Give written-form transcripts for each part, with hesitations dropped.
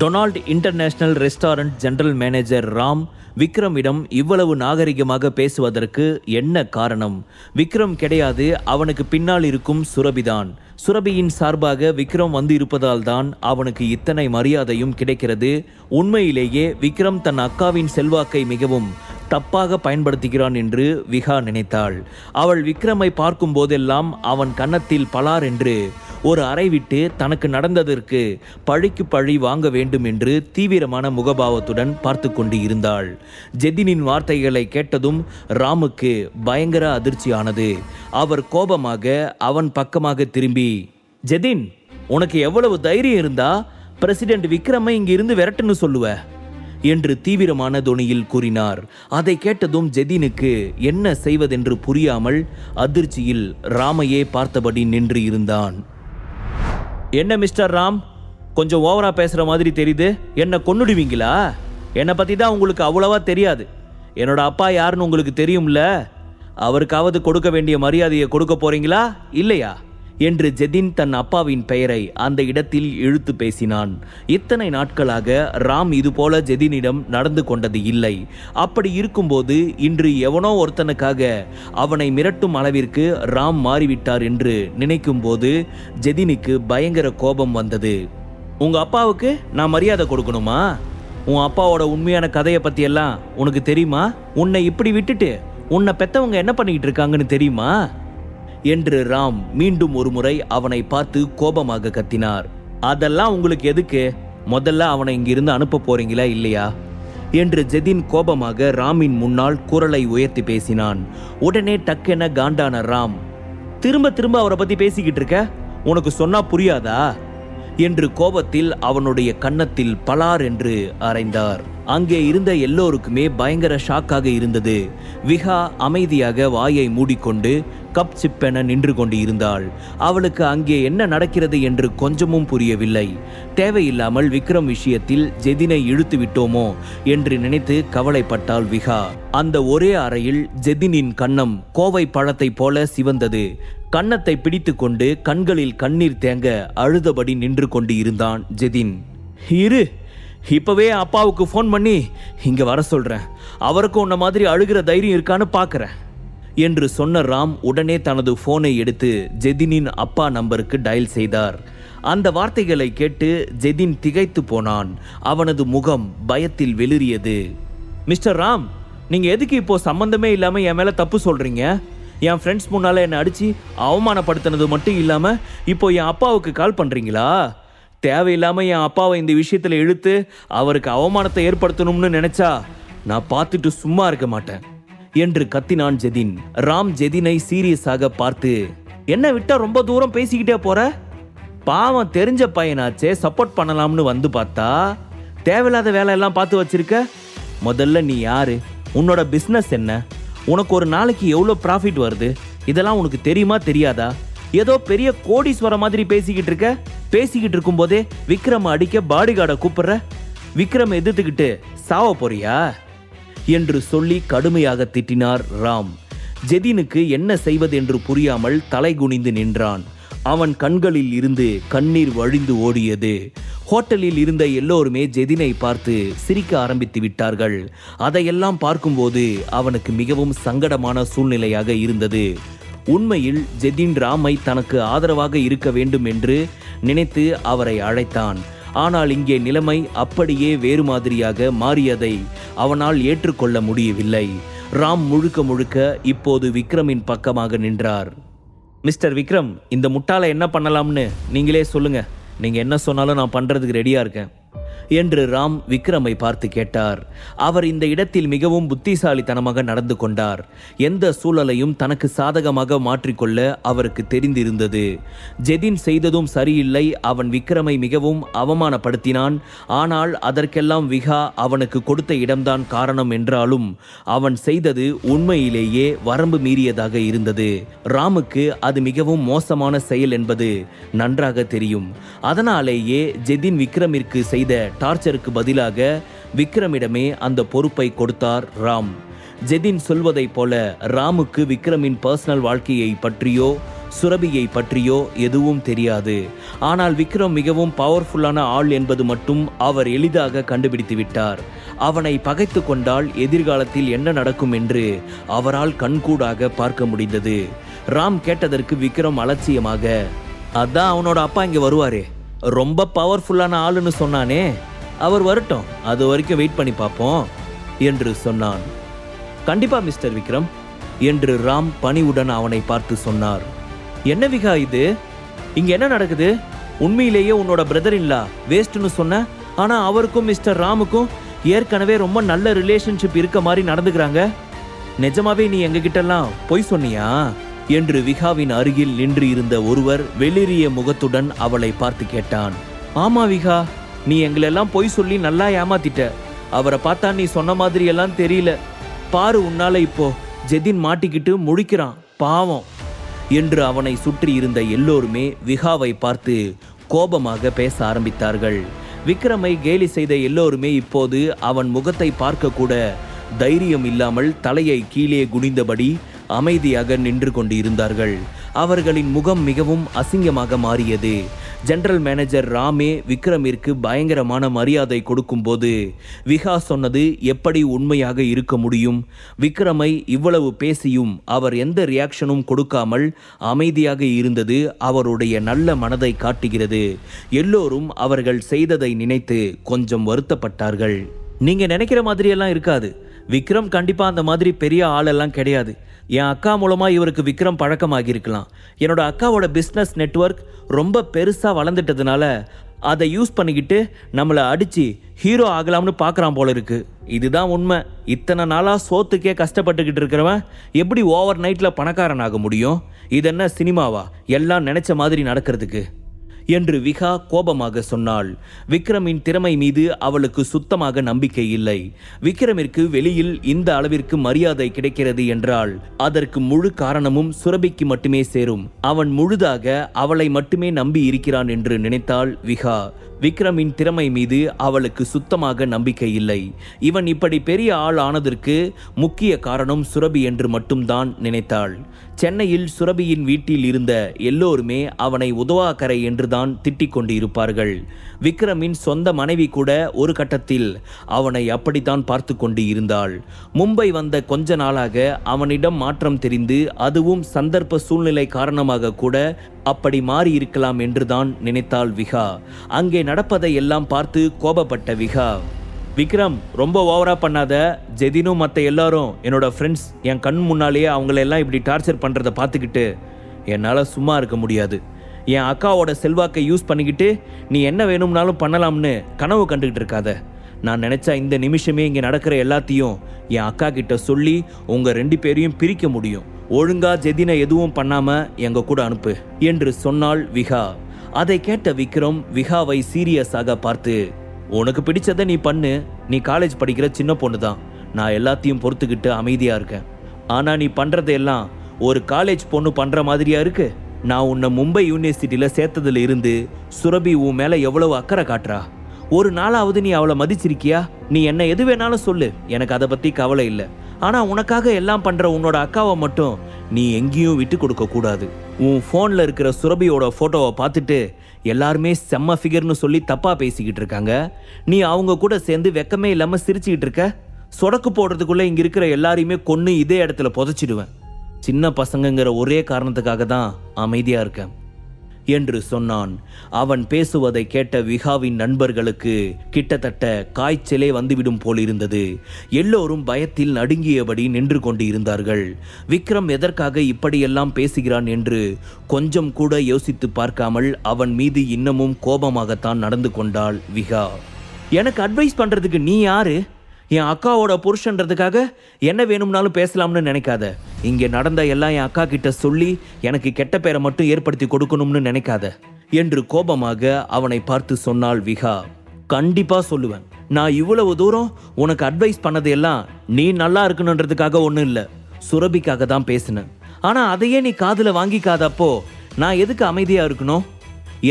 Donald international restaurant general manager Ram விக்ரமிடம் இவ்வளவு நாகரிகமாக பேசுவதற்கு என்ன காரணம்? விக்ரம் கிடையாது, அவனுக்கு பின்னால் இருக்கும் சுரபிதான். சுரபியின் சார்பாக விக்ரம் வந்து இருப்பதால் தான் அவனுக்கு இத்தனை மரியாதையும் கிடைக்கிறது. உண்மையிலேயே விக்ரம் தன் அக்காவின் செல்வாக்கை மிகவும் தப்பாக பயன்படுத்துகிறான் என்று விஹா நினைத்தாள். அவள் விக்ரமை பார்க்கும் போதெல்லாம் அவன் கன்னத்தில் பலார் என்று ஒரு அறை விட்டு தனக்கு நடந்ததற்கு பழிக்கு பழி வாங்க வேண்டும் என்று தீவிரமான முகபாவத்துடன் பார்த்து கொண்டு இருந்தாள். ஜெதினின் வார்த்தைகளை கேட்டதும் ராமுக்கு பயங்கர அதிர்ச்சியானது. அவர் கோபமாக அவன் பக்கமாக திரும்பி, ஜெதின், உனக்கு எவ்வளவு தைரியம் இருந்தா பிரசிடென்ட் விக்ரமை இங்கிருந்து விரட்டுன்னு சொல்லுவ என்று தீவிரமான தொனியில் கூறினார். அதை கேட்டதும் ஜெதினுக்கு என்ன செய்வதென்று புரியாமல் அதிர்ச்சியில் ராமையே பார்த்தபடி நின்று இருந்தான். என்ன மிஸ்டர் ராம், கொஞ்சம் ஓவரா பேசுற மாதிரி தெரியுது. என்ன கொன்னுடுவீங்களா? என்னை பத்தி தான் உங்களுக்கு அவ்வளவா தெரியாது. என்னோட அப்பா யாருன்னு உங்களுக்கு தெரியும்ல. அவருக்காவது கொடுக்க வேண்டிய மரியாதையை கொடுக்க போறீங்களா இல்லையா என்று ஜெதின் தன் அப்பாவின் பெயரை அந்த இடத்தில் இழுத்து பேசினான். இத்தனை நாட்களாக ராம் இதுபோல ஜெதினிடம் நடந்து கொண்டது இல்லை. அப்படி இருக்கும்போது இன்று எவனோ ஒருத்தனுக்காக அவனை மிரட்டும் அளவிற்கு ராம் மாறிவிட்டார் என்று நினைக்கும் போது ஜெதினுக்கு பயங்கர கோபம் வந்தது. உங்க அப்பாவுக்கு நான் மரியாதை கொடுக்கணுமா? உன் அப்பாவோட உண்மையான கதையை பத்தி எல்லாம் உனக்கு தெரியுமா? உன்னை இப்படி விட்டுட்டு உன்னை பெத்தவங்க என்ன பண்ணிக்கிட்டு இருக்காங்கன்னு தெரியுமா என்று ராம் மீண்டும் ஒரு முறை அவனை பார்த்து கோபமாக கத்தினார். அதெல்லாம் உங்களுக்கு எதுக்கு? முதல்ல அவனை இங்கிருந்து அனுப்ப போறீங்களா இல்லையா என்று ஜெதின் கோபமாக ராமின் முன்னால் குரலை உயர்த்தி பேசினான். உடனே டக்கென காண்டான ராம், திரும்ப திரும்ப அவரை பத்தி பேசிக்கிட்டு இருக்க, உனக்கு சொன்னா புரியாதா என்று கோபத்தில் அவனுடைய கன்னத்தில் பலார் என்று அறைந்தார். அங்கே இருந்த எல்லோருக்குமே பயங்கர ஷாக்காக இருந்தது. விஹா அமைதியாக வாயை மூடிக்கொண்டு கப் சிப்பென நின்று கொண்டு இருந்தாள். அவளுக்கு அங்கே என்ன நடக்கிறது என்று கொஞ்சமும் புரியவில்லை. தேவையில்லாமல் விக்ரம் விஷயத்தில் ஜெதினை இழுத்து விட்டோமோ என்று நினைத்து கவலைப்பட்டாள் விஹா. அந்த ஒரே அறையில் ஜெதினின் கன்னம் கோவை பழத்தை போல சிவந்தது. கன்னத்தை பிடித்து கொண்டு கண்களில் கண்ணீர் தேங்க அழுதபடி நின்று கொண்டு இருந்தான் ஜெதின். இரு, இப்பவே அப்பாவுக்கு ஃபோன் பண்ணி இங்க வர சொல்றேன். அவருக்கும் உன்ன மாதிரி அழுகிற தைரியம் இருக்கான்னு பார்க்கறேன் என்று சொன்ன ராம் உடனே தனது போனை எடுத்து ஜெதினின் அப்பா நம்பருக்கு டயல் செய்தார். அந்த வார்த்தைகளை கேட்டு ஜெதின் திகைத்து போனான். அவனது முகம் பயத்தில் வெளிரியது. மிஸ்டர் ராம், நீங்க எதுக்கு இப்போ சம்பந்தமே இல்லாம என் மேல தப்பு சொல்றீங்க? என் ஃப்ரெண்ட்ஸ் முன்னால என்னை அடிச்சு அவமானப்படுத்தினது மட்டும் இல்லாம இப்போ என் அப்பாவுக்கு கால் பண்றீங்களா? தேவையில்லாம என் அப்பாவை இந்த விஷயத்துல இழுத்து அவருக்கு அவமானத்தை ஏற்படுத்தணும்னு நினைச்சா நான் பார்த்துட்டு சும்மா இருக்க மாட்டேன் என்று கத்தினான் ஜெதின். ராம் ஜெதினை சீரியஸாக பார்த்து, என்ன விட்டா ரொம்ப தூரம் பேசிக்கிட்டே போற? பாவம் தெரிஞ்ச பையனாச்சே, சப்போர்ட் பண்ணலாம்னு வந்து பார்த்தா தேவையில்லாத வேலையெல்லாம் பார்த்து வச்சிருக்க. முதல்ல நீ யாரு? உன்னோட பிஸ்னஸ் என்ன? உனக்கு ஒரு நாளைக்கு எவ்வளோ ப்ராஃபிட் வருது? இதெல்லாம் உனக்கு தெரியுமா தெரியாதா? ஏதோ பெரிய கோடீஸ்வர மாதிரி பேசிக்கிட்டு இருக்க. பேசிக்கிட்டு இருக்கும் போதே விக்ரம் அடிக்க பாடிகார்டை கூப்பிடுற. விக்ரம் எதிர்த்துக்கிட்டு சாவ போறியா என்று சொல்லி கடுமையாக திட்டினார் ராம். ஜெதினுக்கு என்ன செய்வது என்று புரியாமல் தலை குனிந்து நின்றான். அவன் கண்களில் இருந்து கண்ணீர் வழிந்து ஓடியது. ஹோட்டலில் இருந்த எல்லோருமே ஜெதினை பார்த்து சிரிக்க ஆரம்பித்து விட்டார்கள். அதையெல்லாம் பார்க்கும்போது அவனுக்கு மிகவும் சங்கடமான சூழ்நிலையாக இருந்தது. உண்மையில் ஜெதின் ராமை தனக்கு ஆதரவாக இருக்க வேண்டும் என்று நினைத்து அவரை அழைத்தான். ஆனால் இங்கே நிலைமை அப்படியே வேறு மாதிரியாக மாறியதை அவனால் ஏற்றுக்கொள்ள முடியவில்லை. ராம் முழுக்க முழுக்க இப்போது விக்ரமின் பக்கமாக நின்றார். மிஸ்டர் விக்ரம், இந்த முட்டாளை என்ன பண்ணலாம்னு நீங்களே சொல்லுங்க. நீங்க என்ன சொன்னாலும் நான் பண்றதுக்கு ரெடியா இருக்கேன் என்று ராம் விக்ரமை பார்த்து கேட்டார். அவர் இந்த இடத்தில் மிகவும் புத்திசாலித்தனமாக நடந்து கொண்டார். எந்த சூழலையும் தனக்கு சாதகமாக மாற்றிக்கொள்ள அவருக்கு தெரிந்திருந்தது. ஜெதின் செய்ததும் சரியில்லை. அவன் விக்ரமை மிகவும் அவமானப்படுத்தினான். ஆனால் அதற்கெல்லாம் விஹா அவனுக்கு கொடுத்த இடம்தான் காரணம் என்றாலும் அவன் செய்தது உண்மையிலேயே வரம்பு மீறியதாக இருந்தது. ராமுக்கு அது மிகவும் மோசமான செயல் என்பது நன்றாக தெரியும். அதனாலேயே ஜெதின் விக்ரமிற்கு செய்த டார்ச்சருக்கு பதிலாக விக்ரமிடமே அந்த பொறுப்பை கொடுத்தார் ராம். ஜெதின் சொல்வதைப் போல ராமுக்கு விக்ரமின் பர்சனல் வாழ்க்கையை பற்றியோ சுரபியை பற்றியோ எதுவும் தெரியாது. ஆனால் விக்ரம் மிகவும் பவர்ஃபுல்லான ஆள் என்பது மட்டும் அவர் எளிதாக கண்டுபிடித்து விட்டார். அவனை பகைத்து கொண்டால் எதிர்காலத்தில் என்ன நடக்கும் என்று அவரால் கண்கூடாக பார்க்க முடிந்தது. ராம் கேட்டதற்கு விக்ரம் அலட்சியமாக, அதான் அவனோட அப்பா இங்கே வருவாரே, ரொம்ப பவர்ஃபுல்லான ஆளுன்னு சொன்னானே, அவர் வரட்டும், அது வரைக்கும் வெயிட் பண்ணி பார்ப்போம் என்று சொன்னான். கண்டிப்பா மிஸ்டர் விக்ரம் என்று ராம் பணிவுடன் அவனை பார்த்து சொன்னார். என்ன விகா இது, இங்க என்ன நடக்குது? உண்மையிலேயே உன்னோட பிரதர் இல்லா வேஸ்ட்னு சொன்ன, ஆனா அவருக்கும் மிஸ்டர் ராமுக்கும் ஏற்கனவே ரொம்ப நல்ல ரிலேஷன்ஷிப் இருக்க மாதிரி நடந்துக்கிறாங்க. நிஜமாவே நீ எங்ககிட்ட எல்லாம் பொய் சொன்னியா என்று விகாவின் அருகில் நின்று இருந்த ஒருவர் வெளிரிய முகத்துடன் அவளை பார்த்து கேட்டான். ஆமா விகா, நீ எங்களெல்லாம் பொய் சொல்லி நல்லா ஏமாத்திட்ட. அவரை பார்த்தா நீ சொன்ன மாதிரி எல்லாம் தெரியல. பாரு, உன்னால இப்போ ஜெதின் மாட்டிக்கிட்டு முழிக்கிறான், பாவம் என்று அவனை சுற்றி இருந்த எல்லோருமே விகாவை பார்த்து கோபமாக பேச ஆரம்பித்தார்கள். விக்ரமை கேலி செய்த எல்லோருமே இப்போது அவன் முகத்தை பார்க்க கூட தைரியம் இல்லாமல் தலையை கீழே குனிந்தபடி அமைதியாக நின்று கொண்டு இருந்தார்கள். அவர்களின் முகம் மிகவும் அசிங்கமாக மாறியது. ஜெனரல் மேனேஜர் ராமே விக்ரமிற்கு பயங்கரமான மரியாதை கொடுக்கும்போது விகா சொன்னது எப்படி உண்மையாக இருக்க முடியும்? விக்ரமை இவ்வளவு பேசியும் அவர் எந்த ரியாக்ஷனும் கொடுக்காமல் அமைதியாக இருந்தது அவருடைய நல்ல மனதை காட்டுகிறது. எல்லோரும் அவர்கள் செய்ததை நினைத்து கொஞ்சம் வருத்தப்பட்டார்கள். நீங்க நினைக்கிற மாதிரியெல்லாம் இருக்காது. விக்ரம் கண்டிப்பா அந்த மாதிரி பெரிய ஆளெல்லாம் கிடையாது. என் அக்கா மூலமா இவருக்கு விக்ரம் பழக்கமாகி இருக்கலாம். என்னோட அக்காவோட பிஸ்னஸ் நெட்வொர்க் ரொம்ப பெருசா வளர்ந்துட்டதுனால அதை யூஸ் பண்ணிக்கிட்டு நம்மளை அடிச்சு ஹீரோ ஆகலாம்னு பார்க்குறான் போல இருக்கு. இதுதான் உண்மை. இத்தனை நாளாக சோத்துக்கே கஷ்டப்பட்டுக்கிட்டு இருக்கிறவன் எப்படி ஓவர் நைட்டில் பணக்காரன் ஆக முடியும்? இதென்ன சினிமாவா எல்லாம் நினைச்ச மாதிரி நடக்கிறதுக்கு என்று விகா கோபமாக சொன்னாள். விக்ரமின் திறமை மீது அவளுக்கு சுத்தமாக நம்பிக்கை இல்லை. விக்ரமிற்கு வெளியில் இந்த அளவிற்கு மரியாதை கிடைக்கிறது என்றால் அதற்கு முழு காரணமும் சுரபிக்கு மட்டுமே சேரும். அவன் முழுதாக அவளை மட்டுமே நம்பி இருக்கிறான் என்று நினைத்தாள் விகா. விக்ரமின் திறமை மீது அவளுக்கு சுத்தமாக நம்பிக்கை இல்லை. இவன் இப்படி பெரிய ஆள் ஆனதற்கு முக்கிய காரணம் சுரபி என்று மட்டும்தான் நினைத்தாள். சென்னையில் சுரபியின் வீட்டில் இருந்த எல்லோருமே அவனை உதவாக்கரை என்றுதான் திட்டிக் கொண்டு இருப்பார்கள். விக்ரமின் சொந்த மனைவி கூட ஒரு கட்டத்தில் அவனை அப்படித்தான் பார்த்து கொண்டு இருந்தாள். மும்பை வந்த கொஞ்ச நாளாக அவனிடம் மாற்றம் தெரிந்து, அதுவும் சந்தர்ப்ப சூழ்நிலை காரணமாக கூட அப்படி மாறி இருக்கலாம் என்றுதான் நினைத்தாள் விகா. அங்கே நடப்பதை எல்லாம் பார்த்து கோபப்பட்ட விகா, விக்ரம் ரொம்ப ஓவரா பண்ணாத. ஜெதினும் மற்ற எல்லாரும் என்னோட ஃப்ரெண்ட்ஸ் என் கண் முன்னாலேயே அவங்களெல்லாம் இப்படி டார்ச்சர் பண்ணுறதை பார்த்துக்கிட்டு என்னால் சும்மா இருக்க முடியாது. என் அக்காவோட செல்வாக்கை யூஸ் பண்ணிக்கிட்டு நீ என்ன வேணும்னாலும் பண்ணலாம்னு கனவு கண்டுகிட்டு இருக்காத. நான் நினச்சா இந்த நிமிஷமே இங்கே நடக்கிற எல்லாத்தையும் என் அக்கா கிட்ட சொல்லி உங்கள் 2 பேரையும் பிரிக்க முடியும். ஒழுங்கா ஜெதினை எதுவும் பண்ணாமல் எங்கள் கூட அனுப்பு என்று சொன்னாள் விகா. அதை கேட்ட விக்ரம் விகாவை சீரியஸாக பார்த்து, உனக்கு பிடிச்சதை நீ பண்ணு. நீ காலேஜ் படிக்கிற சின்ன பொண்ணு தான். நான் எல்லாத்தையும் பொறுத்துக்கிட்டு அமைதியாக இருக்கேன். ஆனால் நீ பண்ணுறதெல்லாம் ஒரு காலேஜ் பொண்ணு பண்ணுற மாதிரியா இருக்கு. நான் உன்னை மும்பை யூனிவர்சிட்டியில் சேர்த்ததுல இருந்து சுரபி உன் மேலே எவ்வளவு அக்கறை காட்டுறா. ஒரு நாளாவது நீ அவளை மதிச்சிருக்கியா? நீ என்ன எது வேணாலும் சொல்லு, எனக்கு அதை பற்றி கவலை இல்லை. ஆனால் உனக்காக எல்லாம் பண்ணுற உன்னோட அக்காவை மட்டும் நீ எங்கேயும் விட்டு கொடுக்க கூடாது. உன் ஃபோனில் இருக்கிற சுரபியோட ஃபோட்டோவை பார்த்துட்டு எல்லாருமே செம்ம ஃபிகர்னு சொல்லி தப்பாக பேசிக்கிட்டு இருக்காங்க. நீ அவங்க கூட சேர்ந்து வெக்கமே இல்லாமல் சிரிச்சுக்கிட்டு இருக்க. சொடக்கு போடுறதுக்குள்ளே இங்கே இருக்கிற எல்லாரையுமே கொன்று இதே இடத்துல புதைச்சிடுவேன். சின்ன பசங்கங்கிற ஒரே காரணத்துக்காக தான் அமைதியாக இருக்கேன் என்று சொன்னான். அவன் பேசுவதை கேட்ட விகாவின் நண்பர்களுக்கு கிட்டத்தட்ட காய்ச்சலே வந்துவிடும் போலிருந்தது. எல்லோரும் பயத்தில் நடுங்கியபடி நின்று கொண்டு இருந்தார்கள். விக்ரம் எதற்காக இப்படியெல்லாம் பேசுகிறான் என்று கொஞ்சம் கூட யோசித்து பார்க்காமல் அவன் மீது இன்னமும் கோபமாகத்தான் நடந்து கொண்டாள் விகா. எனக்கு அட்வைஸ் பண்றதுக்கு நீ யாரு? என் அக்காவோட புருஷன்றதுக்காக என்ன வேணும்னாலும் பேசலாம்னு நினைக்காத. இங்கே நடந்த எல்லாம் என் அக்கா கிட்ட சொல்லி எனக்கு கெட்ட பேரை மட்டும் ஏற்படுத்தி கொடுக்கணும்னு நினைக்காத என்று கோபமாக அவனை பார்த்து சொன்னாள் விகா. கண்டிப்பா சொல்லுவேன். நான் இவ்வளவு தூரம் உனக்கு அட்வைஸ் பண்ணது எல்லாம் நீ நல்லா இருக்கணுன்றதுக்காக ஒன்றும் இல்லை, சுரபிக்காக தான் பேசினேன். ஆனால் அதையே நீ காதில் வாங்கிக்காதப்போ நான் எதுக்கு அமைதியாக இருக்கணும்?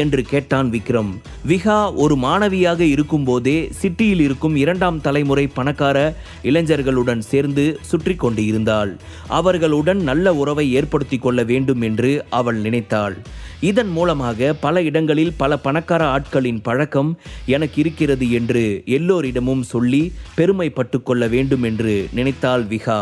என்று கேட்டான் விக்ரம். விஹா ஒரு மாணவியாக இருக்கும்போதே சிட்டியில் இருக்கும் 2ஆம் தலைமுறை பணக்கார இளைஞர்களுடன் சேர்ந்து சுற்றி கொண்டு இருந்தாள். அவர்களுடன் நல்ல உறவை ஏற்படுத்தி கொள்ள வேண்டும் என்று அவள் நினைத்தாள். இதன் மூலமாக பல இடங்களில் பல பணக்கார ஆட்களின் பழக்கம் எனக்கு இருக்கிறது என்று எல்லோரிடமும் சொல்லி பெருமைப்பட்டு கொள்ள வேண்டும் என்று நினைத்தாள் விஹா.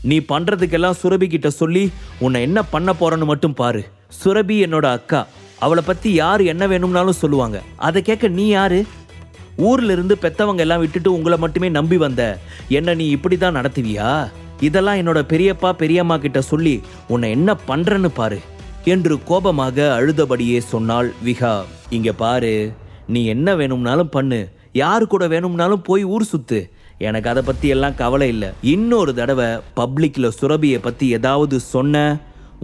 நீ பண்றதுக்கெல்லாம் சுரபி கிட்ட சொல்லி உன்னை என்ன பண்ண போறன்னு மட்டும் பாரு. சுரபி என்னோட அக்கா, அவளை பத்தி யாரு என்ன வேணும்னாலும் சொல்லுவாங்க. அதை கேட்க நீ யாரு? ஊர்ல இருந்து பெத்தவங்க எல்லாம் விட்டுட்டு உங்களை மட்டுமே நம்பி வந்த என்ன நீ இப்படிதான் நடத்துவியா? இதெல்லாம் என்னோட பெரியப்பா பெரியம்மா கிட்ட சொல்லி உன்னை என்ன பண்றன்னு பாரு என்று கோபமாக அழுதபடியே சொன்னாள் விஹா. இங்க பாரு, நீ என்ன வேணும்னாலும் பண்ணு, யாரு கூட வேணும்னாலும் போய் ஊர் சுத்து, எனக்கு அதை பத்தி எல்லாம் கவலை இல்லை. இன்னொரு தடவை பப்ளிக்ல சுரபியை பத்தி ஏதாவது சொன்ன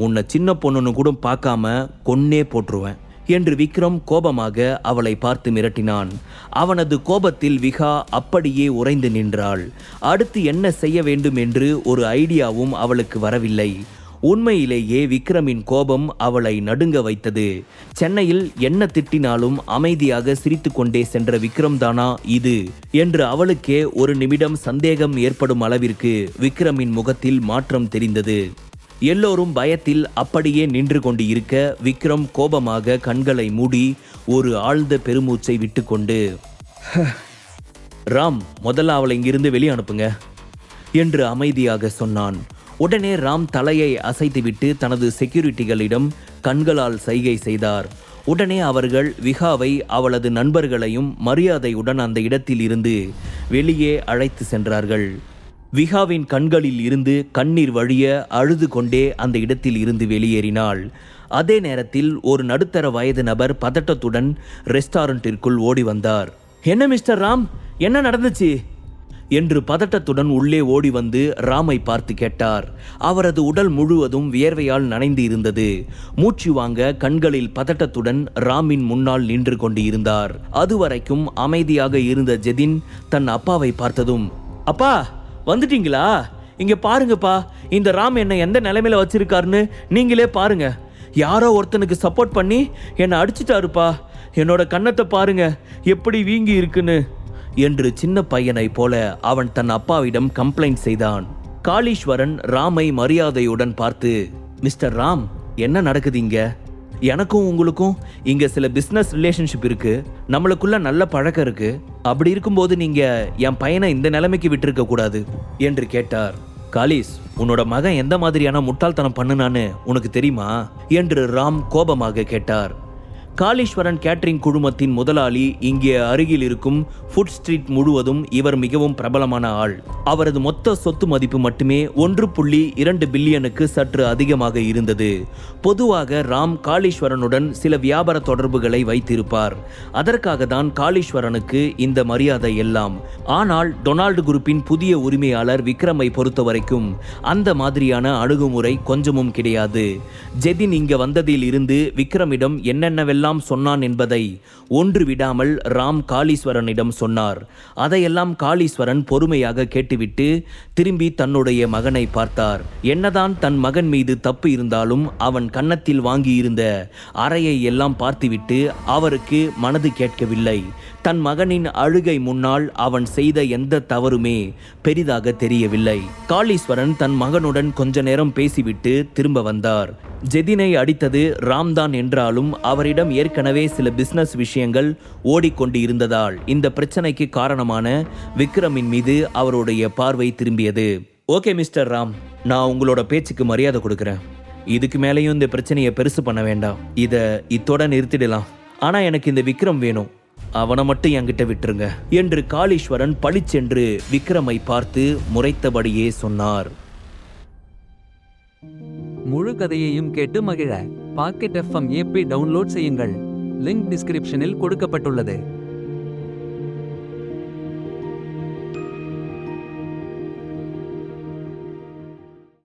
உன்னை சின்ன பொண்ணுன்னு கூட பார்க்காம கொன்னே போட்டுருவேன் என்று விக்ரம் கோபமாக அவளை பார்த்து மிரட்டினான். அவனது கோபத்தில் விஹா அப்படியே உறைந்து நின்றாள். அடுத்து என்ன செய்ய வேண்டும் என்று ஒரு ஐடியாவும் அவளுக்கு வரவில்லை. உண்மையிலேயே விக்ரமின் கோபம் அவளை நடுங்க வைத்தது. சென்னையில் என்ன திட்டினாலும் அமைதியாக சிரித்து கொண்டே சென்ற விக்ரம் தானா இது என்று அவளுக்கே ஒரு நிமிடம் சந்தேகம் ஏற்படும் அளவிற்கு விக்ரமின் முகத்தில் மாற்றம் தெரிந்தது. எல்லோரும் பயத்தில் அப்படியே நின்று கொண்டு இருக்க விக்ரம் கோபமாக கண்களை மூடி ஒரு ஆழ்ந்த பெருமூச்சை விட்டுக்கொண்டு, ராம், முதல்ல அவளை இங்கிருந்து வெளியே அனுப்புங்க என்று அமைதியாக சொன்னான். உடனே ராம் தலையை அசைத்துவிட்டு தனது செக்யூரிட்டிகளிடம் கண்களால் சைகை செய்தார். உடனே அவர்கள் விஹாவை அவளது நண்பர்களையும் மரியாதையுடன் அந்த இடத்தில் இருந்து வெளியே அழைத்து சென்றார்கள். விஹாவின் கண்களில் இருந்து கண்ணீர் வழிய அழுது கொண்டே அந்த இடத்தில் இருந்து வெளியேறினாள். அதே நேரத்தில் ஒரு நடுத்தர வயது நபர் பதட்டத்துடன் ரெஸ்டாரண்டிற்குள் ஓடி வந்தார். என்ன மிஸ்டர் ராம், என்ன நடந்துச்சு என்று பதட்டத்துடன் உள்ளே ஓடி வந்து ராமை பார்த்து கேட்டார். அவரது உடல் முழுவதும் வியர்வையால் நனைந்து இருந்தது. மூச்சு வாங்க கண்களில் பதட்டத்துடன் ராமின் முன்னால் நின்று கொண்டு இருந்தார். அதுவரைக்கும் அமைதியாக இருந்த ஜெதின் தன் அப்பாவை பார்த்ததும், அப்பா வந்துட்டீங்களா? இங்க பாருங்கப்பா, இந்த ராம் என்னை எந்த நிலைமையில வச்சிருக்காருன்னு நீங்களே பாருங்க. யாரோ ஒருத்தனுக்கு சப்போர்ட் பண்ணி என்னை அடிச்சிட்டாருப்பா. என்னோட கன்னத்தை பாருங்க எப்படி வீங்கி இருக்குன்னு என்று சின்ன பையனை போல அவன் தன் அப்பாவிடம் கம்ப்ளைண்ட் செய்தான். காளீஸ்வரன் ராமை மரியாதையுடன் பார்த்து, மிஸ்டர் ராம், என்ன நடக்குது இங்க? எனக்கும் உங்களுக்கும் இங்க சில பிசினஸ் ரிலேஷன்ஷிப் இருக்கு, நம்மளுக்குள்ள நல்ல பழக்கம் இருக்கு. அப்படி இருக்கும்போது நீங்க என் பையனை இந்த நிலைமைக்கு விட்டுருக்க கூடாது என்று கேட்டார். காளீஸ், உன்னோட மகன் எந்த மாதிரியான முட்டாள்தனம் பண்ணுனான்னு உனக்கு தெரியுமா என்று ராம் கோபமாக கேட்டார். காளீஸ்வரன் கேட்டரிங் குழுமத்தின் முதலாளி. இங்கே அருகில் இருக்கும் ஃபுட் ஸ்ட்ரீட் முழுவதும் இவர் மிகவும் பிரபலமான ஆள். அவரது மொத்த சொத்து மதிப்பு மட்டுமே 1.2 பில்லியனுக்கு சற்று அதிகமாக இருந்தது. பொதுவாக ராம் காளீஸ்வரனுடன் சில வியாபார தொடர்புகளை வைத்திருப்பார். அதற்காக தான் காளீஸ்வரனுக்கு இந்த மரியாதை எல்லாம். ஆனால் டொனால்டு குரூப்பின் புதிய உரிமையாளர் விக்ரமை பொறுத்தவரைக்கும் அந்த மாதிரியான அணுகுமுறை கொஞ்சமும் கிடையாது. ஜெதின் இங்க வந்ததில் இருந்து விக்ரமிடம் என்னென்னவெல்லாம் சொன்னான் என்பதை ஒன்று விடாமல் ராம் காளீஸ்வரனிடம் சொன்னார். அதையெல்லாம் காளீஸ்வரன் பொறுமையாக கேட்டுவிட்டு திரும்பி தன்னுடைய மகனை பார்த்தார். என்னதான் தன் மகன் மீது தப்பு இருந்தாலும் அவன் கன்னத்தில் வாங்கியிருந்த அறையை எல்லாம் பார்த்துவிட்டு அவருக்கு மனது கேட்கவில்லை. தன் மகனின் அழுகை முன்னால் அவன் செய்த எந்த தவறுமே பெரிதாக தெரியவில்லை. காளீஸ்வரன் தன் மகனுடன் கொஞ்ச நேரம் பேசிவிட்டு திரும்ப வந்தார். ஜெதினை அடித்தது ராம்தான் என்றாலும் அவரிடம் ஏற்கனவே சில பிசினஸ் விஷயங்கள் ஓடிக்கொண்டு இருந்ததால் இந்த பிரச்சனைக்கு காரணமான விக்ரமின் மீது அவருடைய பார்வை திரும்பியது. ஓகே மிஸ்டர் ராம், நான் உங்களோட பேச்சுக்கு மரியாதை கொடுக்கிறேன். இதுக்கு மேலேயும் இந்த பிரச்சனையை பெருசு பண்ண வேண்டாம். இத்தோட நிறுத்திடலாம். ஆனா எனக்கு இந்த விக்ரம் வேணும், அவனை மட்டும் என்கிட்ட விட்டுருங்க என்று காளீஸ்வரன் பளிச்சென்று விக்ரமை பார்த்து முறைத்தபடியே சொன்னார். முழு கதையையும் கேட்டு மகிழ பாக்கெட் FM ஆப்பை டவுன்லோட் செய்யுங்கள். லிங்க் டிஸ்கிரிப்ஷனில் கொடுக்கப்பட்டுள்ளது.